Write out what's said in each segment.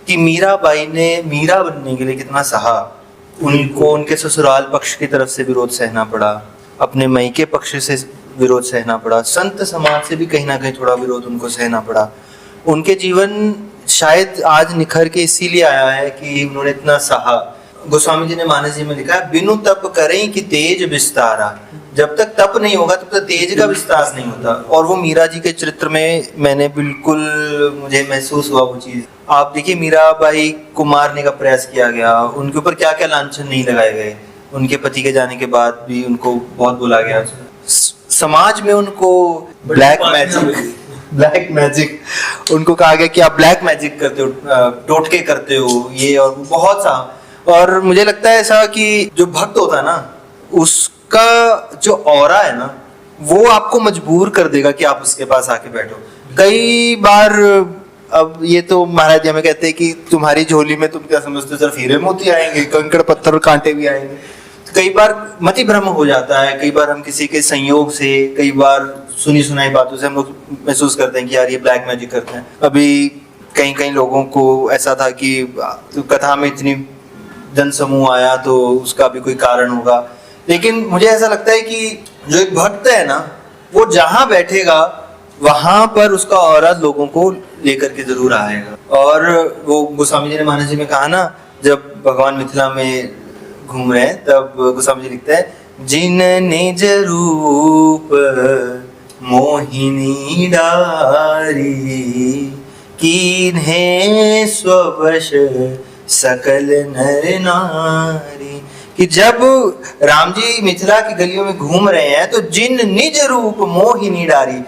कि मीराबाई ने मीरा बनने के लिए कितना सहा। उनको उनके ससुराल पक्ष की तरफ से विरोध सहना पड़ा, अपने मायके पक्ष से विरोध सहना पड़ा, संत समाज से भी कहीं ना कहीं थोड़ा विरोध उनको सहना पड़ा। उनके जीवन शायद आज निखर के इसीलिए आया है कि उन्होंने इतना सहा। गोस्वामी जी ने मानस जी में लिखा है, बिनु तप करें कि तेज विस्तारा। जब तक तप नहीं होगा तब तक तेज का विस्तार नहीं होता। और वो मीरा जी के चरित्र में मैंने बिल्कुल, मुझे महसूस हुआ वो चीज। आप देखिए, मीराबाई को मारने का प्रयास किया गया, उनके ऊपर क्या क्या लांछन नहीं लगाए गए। उनके पति के जाने के बाद भी उनको बहुत बोला गया। समाज में उनको ब्लैक मैजिक उनको कहा गया कि आप ब्लैक मैजिक करते हो, टोटके करते हो, ये और बहुत सा। और मुझे लगता है ऐसा कि जो भक्त होता है ना, उसका जो ऑरा है ना, वो आपको मजबूर कर देगा कि आप उसके पास आके बैठो। कई बार, अब ये तो महाराज जी हमें कहते हैं कि तुम्हारी झोली में तुम क्या समझते हो, सिर्फ हीरे मोती आएंगे, कंकड़ पत्थर और कांटे भी आएंगे। कई बार मति भ्रम हो जाता है, कई बार हम किसी के संयोग से, कई बार सुनी सुनाई बातों से हम लोग महसूस करते हैं कि यार ये ब्लैक मैजिक करते हैं। अभी कई लोगों को ऐसा था कि कथा में इतनी जन समूह आया तो उसका भी कोई कारण होगा। लेकिन मुझे ऐसा लगता है कि जो एक भक्त है ना, वो जहां बैठेगा वहां पर उसका ऑरा लोगों को लेकर के जरूर आएगा। और वो गोस्वामी जी ने मानस जी में कहा ना, जब भगवान मिथिला में घूम रहे हैं तब गोस्वामी जी लिखते हैं, जिन निज रूप मोहिनी डारी, कीन्हे स्ववश सकल नर नारी। कि जब राम जी मिथिला की गलियों में घूम रहे हैं तो जिन निज रूप मोहिनी डारी,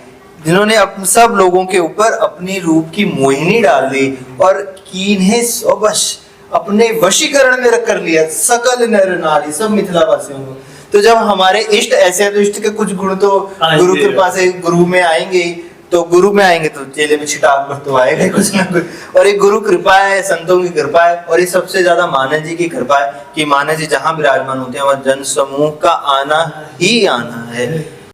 जिन्होंने सब लोगों के ऊपर अपनी रूप की मोहिनी डाल दी, और कीन्हे स्ववश, अपने वशीकरण में कर लिया सकल नर नारी, सब मिथिला वासियों को। तो जब हमारे इष्ट ऐसे हैं तो इष्ट के कुछ गुण तो गुरु कृपा से गुरु में आएंगे, तो गुरु में आएंगे तो चेले में छिटाव पर तो आएगा कुछ ना कुछ। और एक गुरु कृपा है, संतों की कृपा है, और ये सबसे ज्यादा मानस जी की कृपा है कि मानस जी जहां विराजमान होते हैं वहां जन समूह का आना ही आना है।